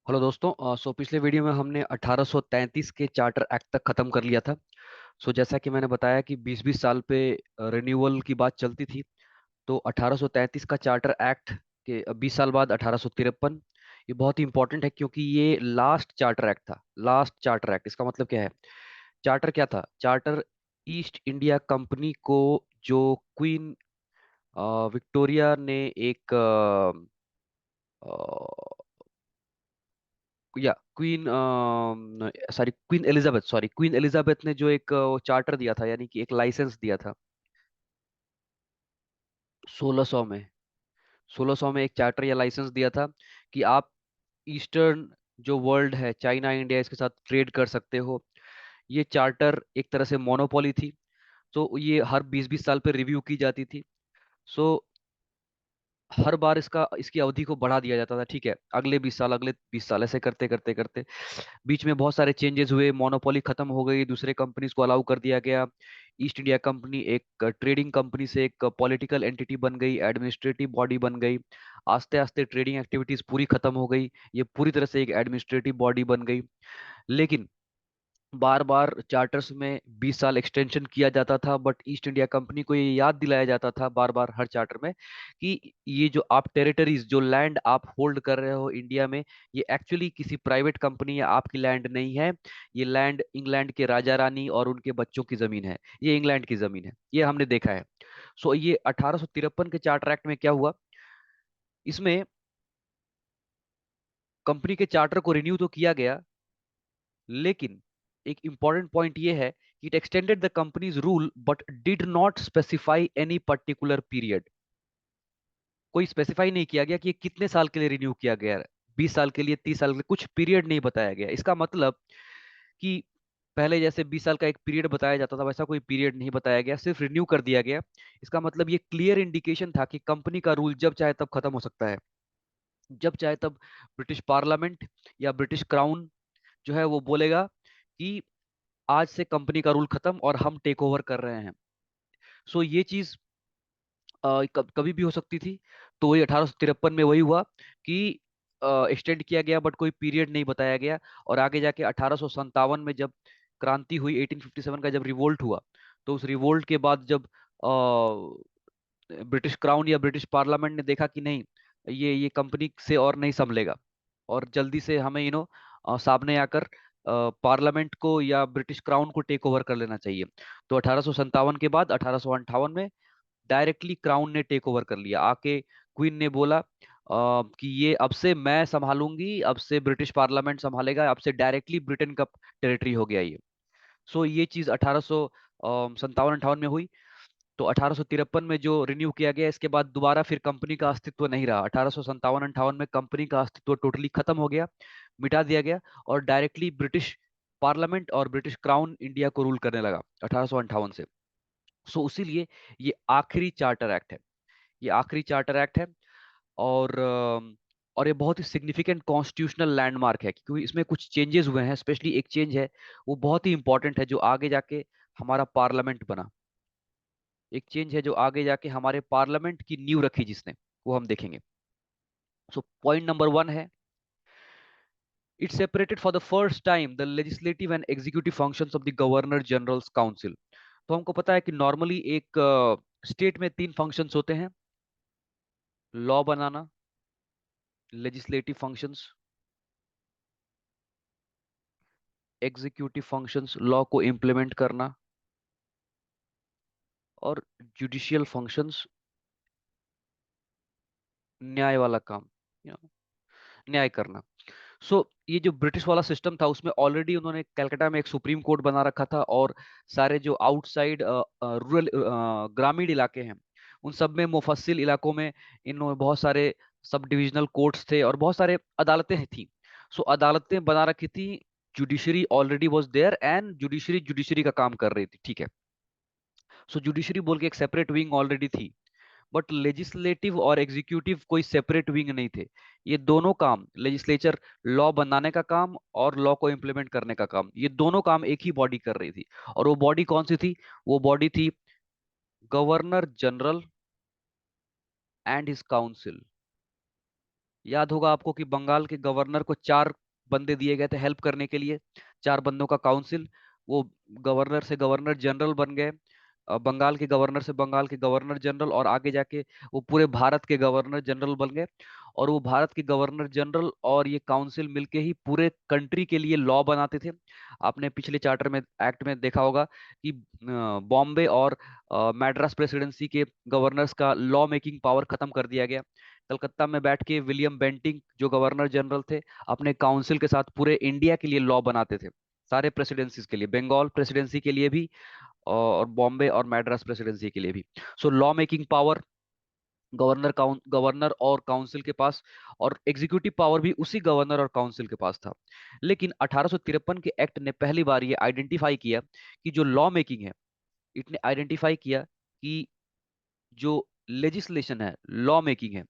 Hello दोस्तों। पिछले video में हमने 1833 के चार्टर एक्ट तक खत्म कर लिया था। जैसा कि मैंने बताया कि 20-20 साल पे रिन्यूअल की बात चलती थी। तो 1833 का चार्टर एक्ट के 20 साल बाद 1853 ये बहुत ही इंपॉर्टेंट है, क्योंकि ये लास्ट चार्टर एक्ट था। लास्ट चार्टर एक्ट इसका मतलब क्या है? चार्टर क्या था? चार्टर ईस्ट इंडिया कंपनी को, जो क्वीन विक्टोरिया ने एक या क्वीन क्वीन एलिजाबेथ ने जो एक चार्टर दिया था, यानी कि एक लाइसेंस दिया था 1600 में। 1600 में एक चार्टर या लाइसेंस दिया था कि आप ईस्टर्न जो वर्ल्ड है, चाइना, इंडिया, इसके साथ ट्रेड कर सकते हो। ये चार्टर एक तरह से मोनोपोली थी। तो ये हर 20-20 साल पे रिव्यू की जाती थी। सो हर बार इसकी अवधि को बढ़ा दिया जाता था। ठीक है, अगले 20 साल ऐसे करते करते करते बीच में बहुत सारे चेंजेस हुए, मोनोपोली खत्म हो गई, दूसरे कंपनीज को अलाउ कर दिया गया। ईस्ट इंडिया कंपनी एक ट्रेडिंग कंपनी से एक पॉलिटिकल एंटिटी बन गई, एडमिनिस्ट्रेटिव बॉडी बन गई। आस्ते आस्ते ट्रेडिंग एक्टिविटीज पूरी खत्म हो गई, ये पूरी तरह से एक एडमिनिस्ट्रेटिव बॉडी बन गई। लेकिन बार बार चार्टर्स में 20 साल एक्सटेंशन किया जाता था, बट ईस्ट इंडिया कंपनी को ये याद दिलाया जाता था बार बार हर चार्टर में कि ये जो आप टेरिटरीज, जो लैंड आप होल्ड कर रहे हो इंडिया में, ये एक्चुअली किसी प्राइवेट कंपनी या आपकी लैंड नहीं है। ये लैंड इंग्लैंड के राजा रानी और उनके बच्चों की जमीन है। ये इंग्लैंड की जमीन है, ये हमने देखा है। ये 1853 के चार्टर एक्ट में क्या हुआ? इसमें कंपनी के चार्टर को रिन्यू तो किया गया, लेकिन एक इंपॉर्टेंट पॉइंट ये है कि it extended the companies rule but did not specify any particular period. कोई स्पेसिफाई नहीं किया गया कि ये कितने साल के लिए रिन्यू किया गया है। 20 साल के लिए, 30 साल के लिए, कुछ पीरियड नहीं बताया गया। इसका मतलब कि पहले जैसे 20 साल का एक पीरियड बताया जाता था, वैसा कोई पीरियड नहीं बताया गया, सिर्फ रिन्यू कर दिया गया। इसका मतलब ये क्लियर इंडिकेशन था कि कंपनी का रूल जब चाहे तब खत्म हो सकता है। जब चाहे तब ब्रिटिश पार्लियामेंट या ब्रिटिश क्राउन जो है वो बोलेगा कि आज से कंपनी का रूल खत्म और हम टेक ओवर कर रहे हैं। ये चीज कभी भी हो सकती थी। तो वही 1853 में वही हुआ कि एक्सटेंड किया गया, बट कोई पीरियड नहीं बताया गया। और आगे जाके 1857 में जब क्रांति हुई, 1857 का जब रिवोल्ट हुआ, तो उस रिवोल्ट के बाद जब ब्रिटिश क्राउन या ब्रिटिश पार्लियामेंट ने देखा कि नहीं, ये कंपनी से और नहीं संभलेगा, और जल्दी से हमें सामने आकर पार्लियामेंट को या ब्रिटिश क्राउन को टेक ओवर कर लेना चाहिए। तो 1857 के बाद 1858 में डायरेक्टली क्राउन ने टेक ओवर कर लिया आके। क्वीन ने बोला कि ये अब से मैं संभालूंगी, अब से ब्रिटिश पार्लियामेंट संभालेगा, अब से डायरेक्टली ब्रिटेन का टेरिटरी हो गया ये। ये चीज 1857 58 में हुई। तो 1853 में जो रिन्यू किया गया, इसके बाद दोबारा फिर कंपनी का अस्तित्व नहीं रहा। 1857 58 में कंपनी का अस्तित्व टोटली खत्म हो गया, मिटा दिया गया, और डायरेक्टली ब्रिटिश पार्लियामेंट और ब्रिटिश क्राउन इंडिया को रूल करने लगा 1858 से। इसीलिए ये आखिरी चार्टर एक्ट है। ये आखिरी चार्टर एक्ट है। और ये बहुत ही सिग्निफिकेंट कॉन्स्टिट्यूशनल लैंडमार्क है, क्योंकि इसमें कुछ चेंजेस हुए हैं। स्पेशली एक चेंज है, वो बहुत ही इंपॉर्टेंट है, जो आगे जाके हमारा पार्लियामेंट बना। एक चेंज है जो आगे जाके हमारे पार्लियामेंट की नींव रखी जिसने, वो हम देखेंगे। पॉइंट नंबर 1 है, it separated for the first time the legislative and executive functions of the governor generals council. तो हमको पता है कि नॉर्मली एक स्टेट में 3 फंक्शंस होते हैं: लॉ बनाना, legislative functions, executive functions law को इम्प्लीमेंट करना, और जुडिशियल फंक्शंस न्याय वाला काम, you know, न्याय करना। ये जो ब्रिटिश वाला सिस्टम था, उसमें ऑलरेडी उन्होंने कलकत्ता में एक सुप्रीम कोर्ट बना रखा था, और सारे जो आउटसाइड रूरल ग्रामीण इलाके हैं, उन सब में, मुफस्सिल इलाकों में, इन बहुत सारे सब डिविजनल कोर्ट्स थे और बहुत सारे अदालतें थी। अदालतें बना रखी थी। Judiciary already was there, and judiciary judiciary का काम कर रही थी। ठीक है, जुडिशरी बोल के एक सेपरेट विंग ऑलरेडी थी, बट लेजिस्लेटिव और एग्जीक्यूटिव कोई सेपरेट विंग नहीं थे। ये दोनों काम, लेजिस्लेचर लॉ बनाने का काम और लॉ को इम्प्लीमेंट करने का काम, ये दोनों काम एक ही बॉडी कर रही थी। और वो बॉडी कौन सी थी? वो बॉडी थी governor general and his council. याद होगा आपको कि बंगाल के गवर्नर को 4 बंदे दिए गए थे हेल्प करने के लिए, 4 बंदों का काउंसिल। वो गवर्नर से गवर्नर जनरल बन गए, बंगाल के गवर्नर से बंगाल के गवर्नर जनरल, और आगे जाके वो पूरे भारत के गवर्नर जनरल बन गए। और वो भारत के गवर्नर जनरल और ये काउंसिल मिलके ही पूरे कंट्री के लिए लॉ बनाते थे। आपने पिछले चार्टर में, एक्ट में देखा होगा कि बॉम्बे और मैड्रास प्रेसिडेंसी के गवर्नर्स का लॉ मेकिंग पावर खत्म कर दिया गया। कलकत्ता में बैठ के विलियम बेंटिंग जो गवर्नर जनरल थे, अपने काउंसिल के साथ पूरे इंडिया के लिए लॉ बनाते थे, सारे प्रेसिडेंसीज के लिए, बंगाल प्रेसिडेंसी के लिए भी और बॉम्बे और मैड्रास प्रेसिडेंसी के लिए भी। So law making power governor और काउंसिल के पास, और एग्जीक्यूटिव पावर भी उसी गवर्नर और काउंसिल के पास था। लेकिन 1853 के एक्ट ने पहली बार ये आइडेंटिफाई किया कि जो लॉ मेकिंग है, इसने आइडेंटिफाई किया कि जो लेजिस्लेशन है, लॉ मेकिंग है,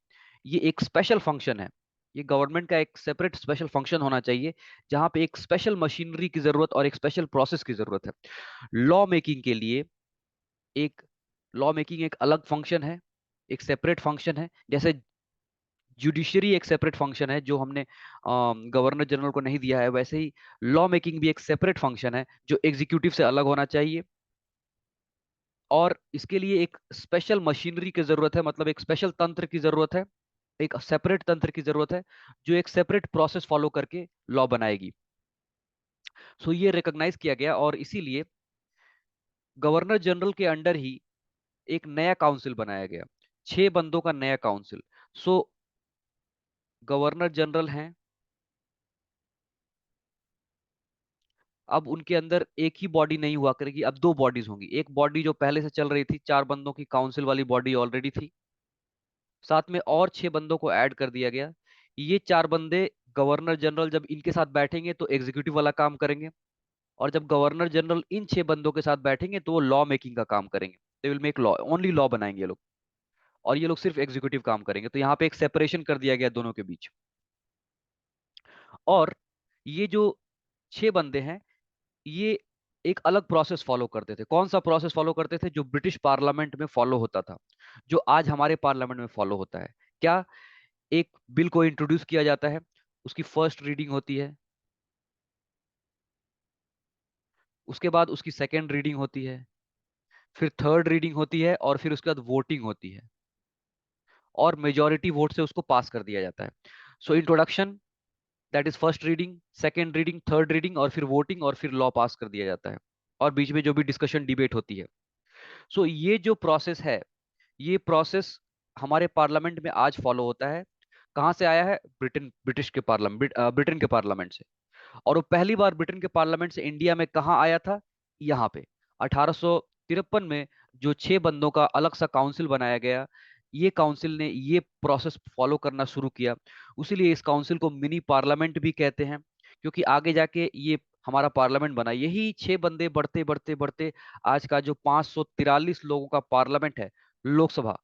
ये एक स्पेशल फंक्शन है। ये गवर्नमेंट का एक सेपरेट स्पेशल फंक्शन होना चाहिए, जहां पे एक स्पेशल मशीनरी की जरूरत और एक स्पेशल प्रोसेस की जरूरत है। लॉ मेकिंग के लिए एक लॉ मेकिंग एक अलग फंक्शन है, एक सेपरेट फंक्शन है। जैसे जुडिशरी एक सेपरेट फंक्शन है जो हमने गवर्नर जनरल को नहीं दिया है, वैसे ही लॉ मेकिंग भी एक सेपरेट फंक्शन है जो एग्जीक्यूटिव से अलग होना चाहिए। और इसके लिए एक स्पेशल मशीनरी की जरूरत है, मतलब एक स्पेशल तंत्र की जरूरत है, एक सेपरेट तंत्र की जरूरत है, जो एक सेपरेट प्रोसेस फॉलो करके लॉ बनाएगी। सो ये रिकॉग्नाइज किया गया, और इसीलिए गवर्नर जनरल के अंडर ही एक नया काउंसिल बनाया गया, 6 बंदों का नया काउंसिल। सो गवर्नर जनरल हैं, अब उनके अंदर एक ही बॉडी नहीं हुआ करेगी, अब 2 बॉडीज होंगी। एक बॉडी जो पहले से चल रही थी, 4 बंदों की काउंसिल वाली बॉडी ऑलरेडी थी, साथ में और 6 बंदों को ऐड कर दिया गया। ये 4 बंदे गवर्नर जनरल जब इनके साथ बैठेंगे तो एग्जीक्यूटिव वाला काम करेंगे, और जब गवर्नर जनरल इन 6 बंदों के साथ बैठेंगे तो वो लॉ मेकिंग का काम करेंगे। They will make law, only law बनाएंगे ये लोग, और ये लोग सिर्फ एग्जीक्यूटिव काम करेंगे। तो यहाँ पे एक सेपरेशन कर दिया गया दोनों के बीच। और ये जो 6 बंदे हैं, ये एक अलग प्रोसेस फॉलो करते थे। कौन सा प्रोसेस फॉलो करते थे? जो ब्रिटिश पार्लियामेंट में फॉलो होता था, जो आज हमारे पार्लियामेंट में फॉलो होता है। क्या? एक बिल को इंट्रोड्यूस किया जाता है, उसकी फर्स्ट रीडिंग होती है, उसके बाद उसकी सेकेंड रीडिंग होती है, फिर थर्ड रीडिंग होती है, और फिर उसके बाद वोटिंग होती है, और मेजोरिटी वोट से उसको पास कर दिया जाता है। So introduction, that is first reading, second reading, third reading, और फिर वोटिंग, और फिर लॉ पास कर दिया जाता है, और बीच में जो भी डिस्कशन डिबेट होती है। सो ये जो प्रोसेस है, ये प्रोसेस हमारे पार्लियामेंट में आज फॉलो होता है। कहाँ से आया है? ब्रिटेन के पार्लियामेंट से। और वो पहली बार ब्रिटेन के पार्लियामेंट से इंडिया में कहाँ आया था? यहाँ पे 1853 में जो 6 बंदों का अलग सा काउंसिल बनाया गया, ये काउंसिल ने ये प्रोसेस फॉलो करना शुरू किया। उसीलिए इस काउंसिल को मिनी पार्लियामेंट भी कहते हैं, क्योंकि आगे जाके ये हमारा पार्लियामेंट बना। यही 6 बंदे बढ़ते बढ़ते बढ़ते आज का जो 543 लोगों का पार्लियामेंट है, लोकसभा,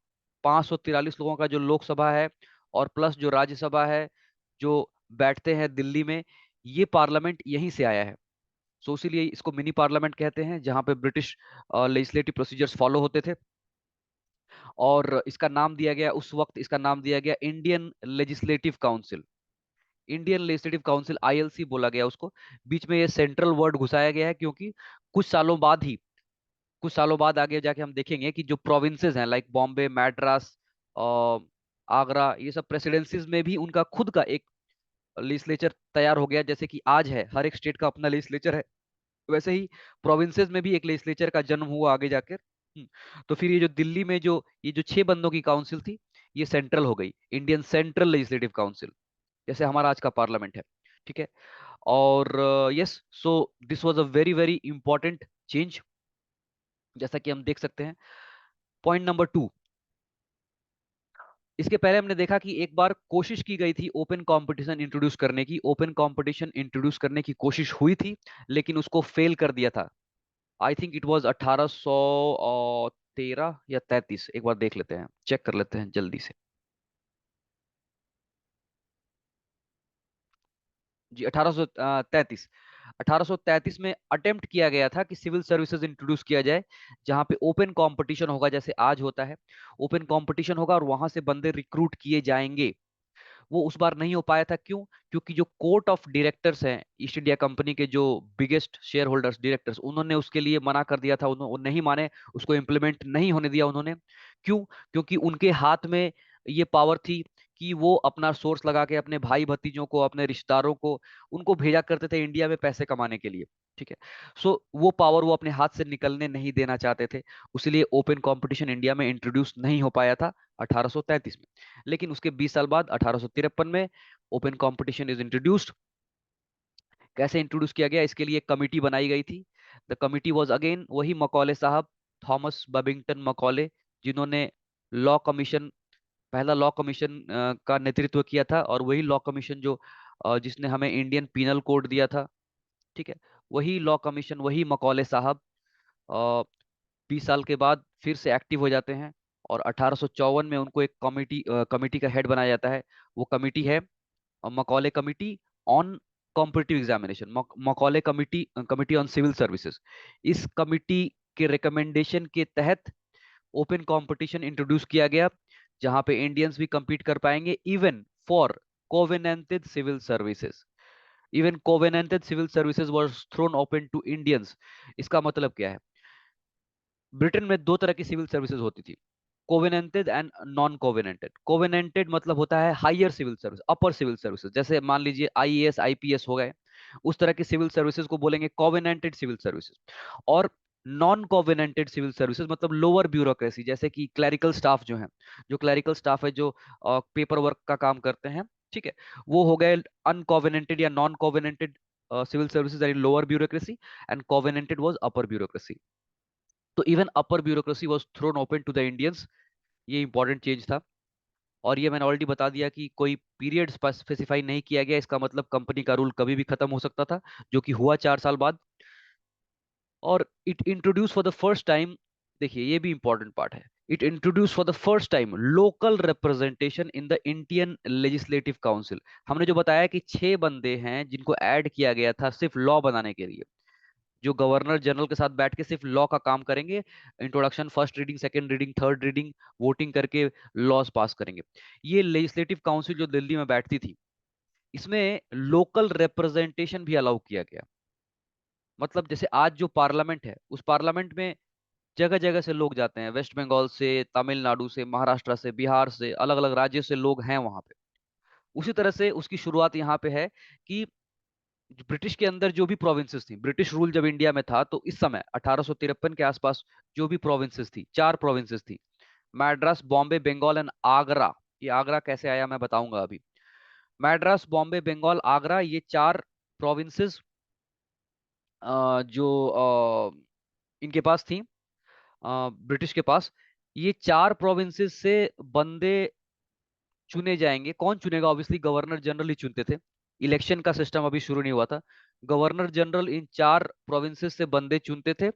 543 लोगों का जो लोकसभा है, और प्लस जो राज्यसभा है, जो बैठते हैं दिल्ली में, ये पार्लियामेंट यहीं से आया है। सो इसीलिए इसको मिनी पार्लियामेंट कहते हैं, जहां पे ब्रिटिश लेजिस्लेटिव प्रोसीजर्स फॉलो होते थे। और इसका नाम दिया गया, उस वक्त इसका नाम दिया गया Indian Legislative Council. Indian Legislative Council, ILC बोला गया उसको। बीच में ये सेंट्रल वर्ड घुसाया गया है, क्योंकि कुछ सालों बाद ही, कुछ सालों बाद आगे जाके हम देखेंगे कि जो प्रोविंसेस हैं, लाइक बॉम्बे, मैड्रास, आगरा, ये सब प्रेसिडेंसीज में भी उनका खुद का एक लेजिस्लेचर तैयार हो गया। जैसे कि आज है, हर एक स्टेट का अपना लेजिस्लेचर है, वैसे ही प्रोविंसेस में भी एक लेजिस्लेचर का जन्म हुआ आगे जाकर। तो फिर ये जो दिल्ली में जो ये जो 6 बंदों की काउंसिल थी, ये सेंट्रल हो गई, इंडियन सेंट्रल लेजिस्लेटिव काउंसिल, जैसे हमारा आज का पार्लियामेंट है। ठीक है। और yes, so this was a very very important change, जैसा कि हम देख सकते हैं। पॉइंट नंबर 2, इसके पहले हमने देखा कि एक बार कोशिश की गई थी ओपन कंपटीशन इंट्रोड्यूस करने की, ओपन कंपटीशन इंट्रोड्यूस करने की कोशिश हुई थी, लेकिन उसको फेल कर दिया था। आई थिंक इट वाज 1813 या 33, एक बार देख लेते हैं, चेक कर लेते हैं जल्दी से। जी, 1833। 1833 में अटेम्प्ट किया गया था कि सिविल सर्विसेज इंट्रोड्यूस किया जाए, जहां पे ओपन कंपटीशन होगा, जैसे आज होता है। ओपन कंपटीशन होगा और वहां से बंदे रिक्रूट किए जाएंगे। वो उस बार नहीं हो पाया था। क्यों? क्योंकि जो कोर्ट ऑफ डायरेक्टर्स हैं ईस्ट इंडिया कंपनी के, जो बिगेस्ट शेयर होल्डर्स डायरेक्टर्स, उन्होंने उसके लिए मना कर दिया था, उन्होंने नहीं माने, उसको इम्प्लीमेंट नहीं होने दिया उन्होंने। क्यों? क्योंकि उनके हाथ में ये पावर थी कि वो अपना सोर्स लगा के अपने भाई भतीजों को, अपने रिश्तेदारों को, उनको भेजा करते थे इंडिया में पैसे कमाने के लिए। ठीक है। सो वो पावर वो अपने हाथ से निकलने नहीं देना चाहते थे। उसलिए ओपन कंपटीशन इंडिया में इंट्रोड्यूस नहीं हो पाया था 1833 में। लेकिन उसके 20 साल बाद 1853 में ओपन कंपटीशन इज इंट्रोड्यूस्ड। कैसे इंट्रोड्यूस किया गया? इसके लिए एक कमिटी बनाई गई थी। द कमिटी वाज अगेन वही मकौले साहब, थॉमस बबिंगटन मकौले, जिन्होंने लॉ कमीशन, पहला लॉ कमीशन का नेतृत्व किया था, और वही लॉ कमीशन जो जिसने हमें इंडियन पीनल कोड दिया था। ठीक है। वही लॉ कमीशन, वही मकौले साहब 20 साल के बाद फिर से एक्टिव हो जाते हैं, और 1854 में उनको एक कमिटी का हेड बनाया जाता है। वो कमिटी है Macaulay committee on competitive examination, Macaulay committee, committee on civil services. इस कमिटी के रिकमेंडेशन के तहत ओपन कंपटीशन इंट्रोड्यूस किया गया, जहां पे इंडियंस भी compete कर पाएंगे, even for covenanted civil services. Even covenanted civil services was thrown open to Indians. इसका मतलब क्या है? ब्रिटेन में दो तरह की सिविल सर्विसेज होती थी, covenanted and non covenanted. Covenanted मतलब होता है हायर सिविल सर्विस, अपर सिविल सर्विसेज, जैसे मान लीजिए आईएएस आईपीएस हो गए, उस तरह की सिविल सर्विसेज को बोलेंगे कोवेनेंटेड सिविल सर्विसेज। और नॉन कोवेनेंटेड सिविल सर्विसेज मतलब लोअर ब्यूरोक्रेसी, जैसे कि क्लरिकल स्टाफ जो है, जो क्लरिकल स्टाफ है, जो पेपर वर्क का काम करते हैं, ठीक है, वो हो गए अनकोवेनेंटेड या नॉन कोवेनेंटेड सिविल सर्विसेज, यानी lower bureaucracy, and covenanted was upper bureaucracy. तो even upper bureaucracy was thrown open to the Indians. ये इंपॉर्टेंट चेंज था। और ये मैंने ऑलरेडी बता दिया कि कोई पीरियड स्पेसिफाई नहीं किया गया, इसका मतलब कंपनी का रूल कभी भी खत्म हो सकता था, जो कि हुआ 4 साल बाद। और it introduce for the first time, देखिए ये भी इंपॉर्टेंट पार्ट है, it introduce for the first time local representation in the Indian Legislative council. हमने जो बताया कि 6 बंदे हैं जिनको ऐड किया गया था सिर्फ लॉ बनाने के लिए, जो गवर्नर जनरल के साथ बैठ के सिर्फ लॉ का काम करेंगे, introduction, first reading, second reading, third reading, voting करके लॉज पास करेंगे। ये लेजिस्लेटिव काउंसिल जो दिल्ली में बैठती थी, इसमें लोकल रिप्रेजेंटेशन भी अलाउ किया गया। मतलब जैसे आज जो पार्लियामेंट है, उस पार्लियामेंट में जगह जगह से लोग जाते हैं, वेस्ट बंगाल से, तमिलनाडु से, महाराष्ट्र से, बिहार से, अलग अलग राज्यों से लोग हैं वहां पे। उसी तरह से उसकी शुरुआत यहाँ पे है कि ब्रिटिश के अंदर जो भी प्रोविंसेस थी, ब्रिटिश रूल जब इंडिया में था तो इस समय 1853 के आसपास जो भी प्रोविंसेस थी, 4 प्रोविंसेस थी, मैड्रास, बॉम्बे, बंगाल एंड आगरा। ये आगरा कैसे आया मैं बताऊंगा अभी। मैड्रास, बॉम्बे, बंगाल, आगरा, ये 4 प्रोविंसेस जो इनके पास थी, ब्रिटिश के पास। ये 4 प्रोविंसेस से बंदे चुने जाएंगे। कौन चुनेगा? ऑब्वियसली गवर्नर जनरल ही चुनते थे। इलेक्शन का सिस्टम अभी शुरू नहीं हुआ था। गवर्नर जनरल इन 4 प्रोविंसेस से बंदे चुनते थे।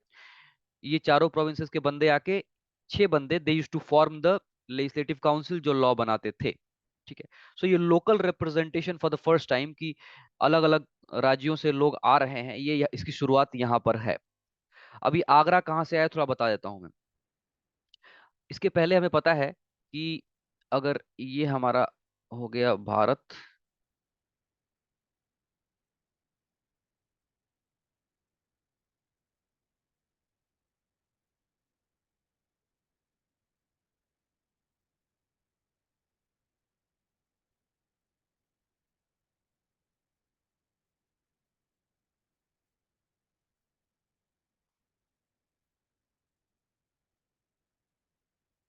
ये चारों प्रोविंसेस के बंदे आके, 6 बंदे, they used to form the legislative council, जो लॉ बनाते थे। ठीक है। सो ये local representation for the first time की अलग अलग राज्यों से लोग आ रहे हैं, ये इसकी शुरुआत यहाँ पर है। अभी आगरा कहाँ से आया थोड़ा बता देता हूँ मैं। इसके पहले हमें पता है कि अगर ये हमारा हो गया भारत,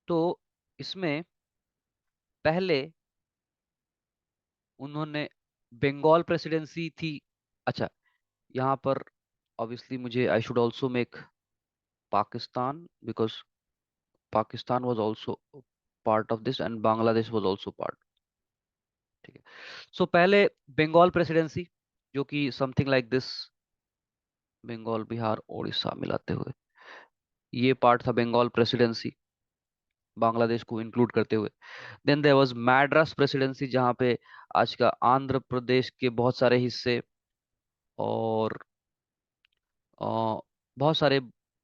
तो इसमें पहले उन्होंने बंगाल प्रेसिडेंसी थी। अच्छा, यहाँ पर ऑब्वियसली मुझे I should also make Pakistan, because Pakistan was also part of this and Bangladesh was also part. ठीक है। सो पहले बंगाल प्रेसिडेंसी, जो कि something like this, Bengal, Bihar, Orissa मिलाते हुए ये पार्ट था बंगाल प्रेसिडेंसी, बांग्लादेश को इंक्लूड करते हुए। Then there was Madras presidency, जहाँ पे आज का आंध्र प्रदेश के बहुत सारे हिस्से और बहुत सारे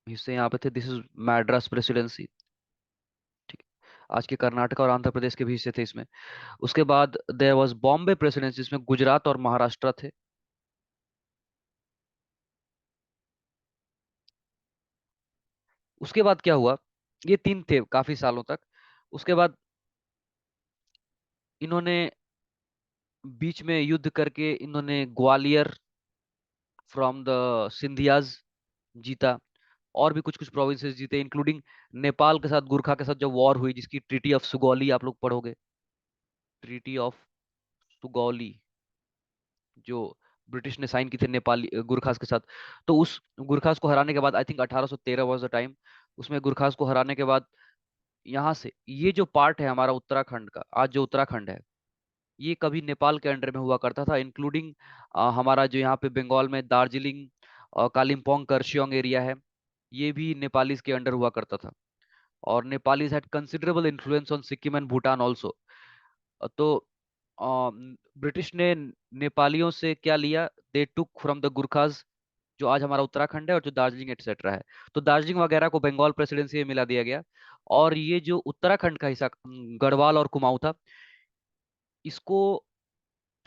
हिस्से यहाँ पे थे। This is Madras presidency. ठीक है। आज के कर्नाटक और आंध्र प्रदेश के भी हिस्से थे इसमें। उसके बाद देयर वाज बॉम्बे प्रेसिडेंसी, जिसमें गुजरात और महाराष्ट्र थे। उसके बाद क्या हुआ, ये तीन थे काफी सालों तक। उसके बाद इन्होंने बीच में युद्ध करके इन्होंने ग्वालियर फ्रॉम द सिंधियाज जीता, और भी कुछ कुछ प्रोविंसेस जीते, इंक्लूडिंग नेपाल के साथ, गुरखा के साथ जब वॉर हुई, जिसकी ट्रीटी ऑफ सुगौली आप लोग पढ़ोगे, ट्रीटी ऑफ सुगौली, जो ब्रिटिश ने साइन की थी नेपाली गुरखास के साथ। तो उस गुरखास को हराने के बाद, I think 1813 was the time, उसमें गुरखास को हराने के बाद यहाँ से ये जो पार्ट है हमारा उत्तराखंड का, आज जो उत्तराखंड है, ये कभी नेपाल के अंडर में हुआ करता था, इंक्लूडिंग हमारा जो यहाँ पे बंगाल में दार्जिलिंग और कालिम्पोंग करशियोंग एरिया है, ये भी नेपालीज के अंडर हुआ करता था। और Nepalese had considerable influence on Sikkim and Bhutan also. तो ब्रिटिश ने नेपालियों से क्या लिया, दे टुक फ्रॉम द गुरखाज, जो आज हमारा उत्तराखंड है और जो दार्जिलिंग एटसेट्रा है, तो दार्जिलिंग वगैरह को बंगाल प्रेसिडेंसी में मिला दिया गया। और ये जो उत्तराखंड का हिस्सा गढ़वाल और कुमाऊं था, इसको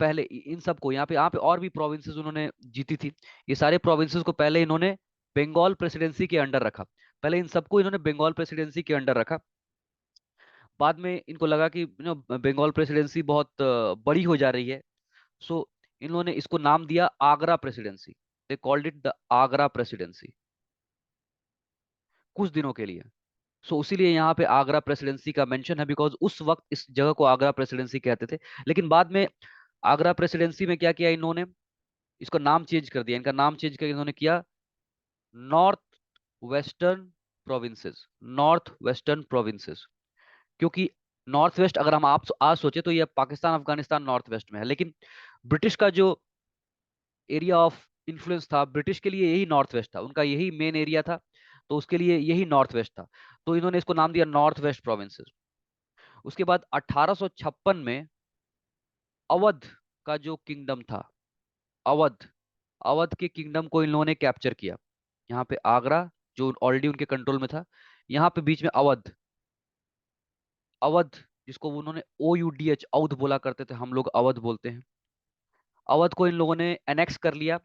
पहले इन सबको यहाँ पे और भी प्रोविंसेस उन्होंने जीती थी, ये सारे प्रोविंसेस को पहले इन्होंने बंगाल प्रेसिडेंसी के अंडर रखा। पहले इन सबको इन्होंने बंगाल प्रेसिडेंसी के अंडर रखा। बाद में इनको लगा कि बंगाल प्रेसिडेंसी बहुत बड़ी हो जा रही है, सो इन्होंने इसको नाम दिया Agra presidency. They called it the Agra presidency कुछ दिनों के लिए। सो उसीलिए यहाँ पे आगरा प्रेसिडेंसी का मेंशन है, बिकॉज उस वक्त इस जगह को आगरा प्रेसिडेंसी कहते थे। लेकिन बाद में आगरा प्रेसिडेंसी में क्या किया इन्होंने, इसको नाम चेंज कर दिया, इनका नाम चेंज करके इन्होंने किया north western provinces, north western provinces. क्योंकि नॉर्थ वेस्ट अगर हम आप आज सोचे तो ये पाकिस्तान अफगानिस्तान नॉर्थ वेस्ट में है, लेकिन ब्रिटिश का जो एरिया ऑफ इन्फ्लुएंस था ब्रिटिश के लिए यही नॉर्थ वेस्ट था, उनका यही मेन एरिया था, तो उसके लिए यही नॉर्थ वेस्ट था। तो इन्होंने इसको नाम दिया नॉर्थ वेस्ट प्रोविंसेस। उसके बाद 1856 में अवध का जो किंगडम था, अवध, अवध के किंगडम को इन लोगों ने कैप्चर किया। यहाँ पे आगरा जो ऑलरेडी उनके कंट्रोल में था, यहाँ पे बीच में अवध, अवध जिसको उन्होंने OUDH औध बोला करते थे, हम लोग अवध बोलते हैं। अवध को इन लोगों ने एनेक्स कर लिया,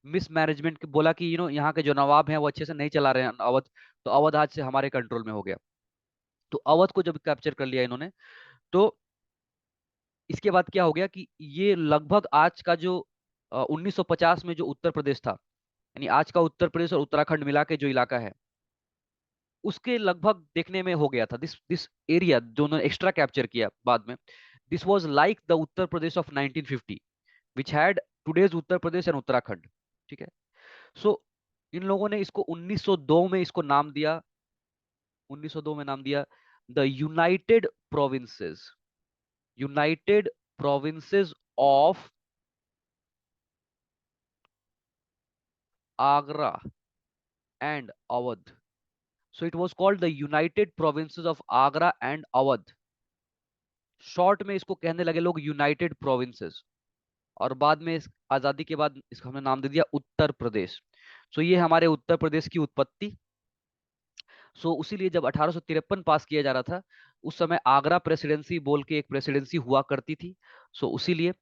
मिस मैनेजमेंट बोला कि यहाँ के जो नवाब हैं वो अच्छे से नहीं चला रहे हैं अवध, तो अवध आज से हमारे कंट्रोल में हो गया। तो अवध को जब कैप्चर कर लिया इन्होंने, तो इसके बाद क्या हो गया कि ये लगभग आज का जो 1950 में जो उत्तर प्रदेश था, यानी आज का उत्तर प्रदेश और उत्तराखंड मिला के जो इलाका है, उसके लगभग देखने में हो गया था। दिस दिस एरिया जो उन्होंने एक्स्ट्रा कैप्चर किया बाद में, this was like the Uttar Pradesh of 1950 which had today's Uttar Pradesh and Uttarakhand. ठीक है। सो इन लोगों ने इसको 1902 में इसको नाम दिया, 1902 में नाम दिया the United provinces, United provinces of Agra and Awadh. So it was called the United provinces of Agra and Awadh. Short में इसको कहने लगे लोग यूनाइटेड प्रोविंसेस, और बाद में इस आजादी के बाद इसका हमने नाम दे दिया उत्तर प्रदेश। सो ये हमारे उत्तर प्रदेश की उत्पत्ति। सो उसीलिए जब 1853 पास किया जा रहा था, उस समय आगरा प्रेसिडेंसी बोल के एक प्रेसिडेंसी हुआ करती थी। सो उसीलिए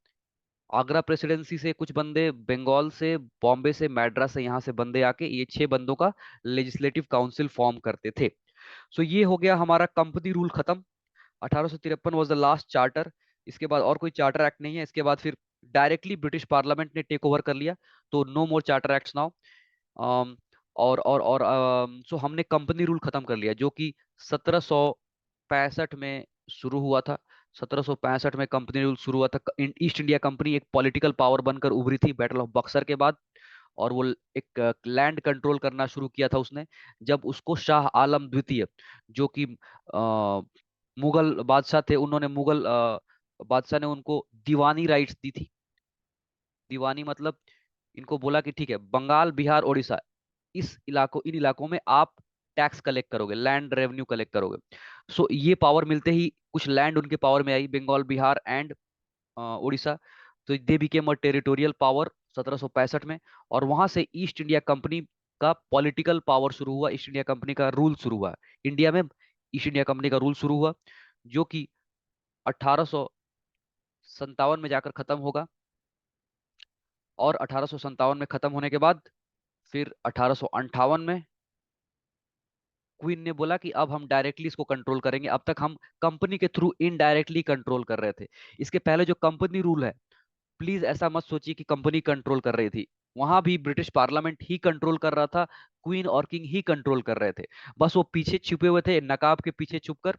आगरा प्रेसिडेंसी से कुछ बंदे बंगाल से, बॉम्बे से, मैड्रास से, यहाँ से बंदे आके ये 6 बंदों का लेजिस्लेटिव काउंसिल फॉर्म करते थे। सो ये हो गया हमारा कंपनी रूल खत्म। 1853 वाज द लास्ट चार्टर। इसके बाद और कोई चार्टर एक्ट नहीं है। इसके बाद फिर डायरेक्टली ब्रिटिश पार्लियामेंट ने टेक ओवर कर लिया, तो नो मोर चार्टर एक्ट्स नाउ। और सो हमने कंपनी रूल खत्म कर लिया, जो कि 1765 में शुरू हुआ था। 1765 में कंपनी रूल शुरू हुआ था। ईस्ट इंडिया कंपनी एक पॉलिटिकल पावर बनकर उभरी थी बैटल ऑफ बक्सर के बाद, और वो एक लैंड कंट्रोल करना शुरू किया था उसने, जब उसको शाह आलम द्वितीय, जो कि मुगल बादशाह थे, उन्होंने मुगल बादशाह ने उनको दीवानी राइट्स दी थी। दीवानी मतलब इनको बोला कि ठीक है, बंगाल, बिहार, उड़ीसा, इन इलाकों में आप टैक्स कलेक्ट करोगे, लैंड रेवेन्यू कलेक्ट करोगे। सो ये पावर मिलते ही कुछ लैंड उनके पावर में आई, बंगाल, बिहार एंड उड़ीसा। तो they became a territorial power 1765 में। और वहां से ईस्ट इंडिया कंपनी का पॉलिटिकल पावर शुरू हुआ, ईस्ट इंडिया कंपनी का रूल शुरू हुआ इंडिया में। ईस्ट इंडिया कंपनी का रूल शुरू हुआ, जो कि 1857 में जाकर खत्म होगा। और 1857 में खत्म होने के बाद फिर 1858 में क्वीन ने बोला कि अब हम डायरेक्टली इसको कंट्रोल करेंगे। अब तक हम कंपनी के थ्रू इनडायरेक्टली कंट्रोल कर रहे थे। इसके पहले जो कंपनी रूल है, प्लीज ऐसा मत सोचिए कि कंपनी कंट्रोल कर रही थी। वहां भी ब्रिटिश पार्लियामेंट ही कंट्रोल कर रहा था, क्वीन और किंग ही कंट्रोल कर रहे थे। बस वो पीछे छुपे हुए थे, नकाब के पीछे छुपकर।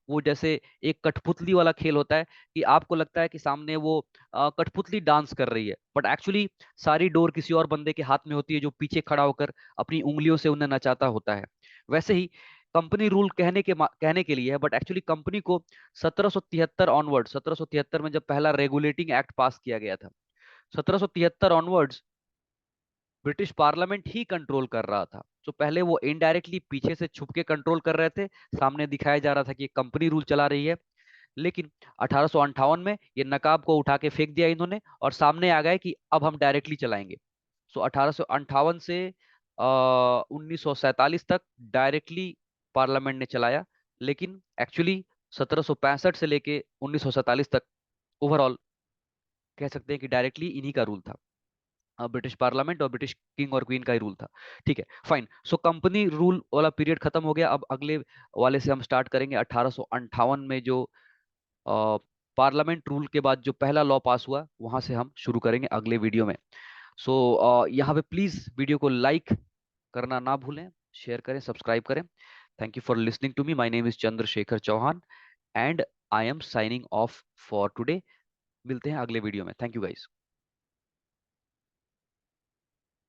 वो जैसे एक कठपुतली वाला खेल होता है कि आपको लगता है कि सामने वो कठपुतली डांस कर रही है, बट एक्चुअली सारी डोर किसी और बंदे के हाथ में होती है, जो पीछे खड़ा होकर अपनी उंगलियों से उन्हें नचाता होता है। वैसे ही कंपनी रूल कहने के लिए है, बट एक्चुअली कंपनी को 1773 ऑनवर्ड, 1773 में जब पहला रेगुलेटिंग एक्ट पास किया गया था, 1773 ऑनवर्ड्स ब्रिटिश पार्लियामेंट ही कंट्रोल कर रहा था। तो पहले वो इनडायरेक्टली पीछे से छुप के कंट्रोल कर रहे थे, सामने दिखाया जा रहा था कि कंपनी रूल चला रही है। लेकिन 1858 में ये नकाब को उठा के फेंक दिया इन्होंने, और सामने आ गए कि अब हम डायरेक्टली चलाएंगे। सो 1858 से 1947 तक डायरेक्टली पार्लियामेंट ने चलाया। लेकिन एक्चुअली 1765 से लेके 1947 तक ओवरऑल कह सकते हैं कि डायरेक्टली इन्हीं का रूल था। ब्रिटिश पार्लियामेंट और ब्रिटिश किंग और क्वीन का ही रूल था। ठीक है, फाइन। सो कंपनी रूल वाला पीरियड खत्म हो गया। अब अगले वाले से हम स्टार्ट करेंगे। 1858 में जो पार्लियामेंट रूल के बाद जो पहला लॉ पास हुआ, वहां से हम शुरू करेंगे अगले वीडियो में। सो यहाँ पे प्लीज वीडियो को लाइक करना ना भूलें, शेयर करें, सब्सक्राइब करें। Thank you for listening to me. My name is Chandrashekhar Chauhan and I am signing off for today. मिलते हैं अगले वीडियो में। Thank you guys.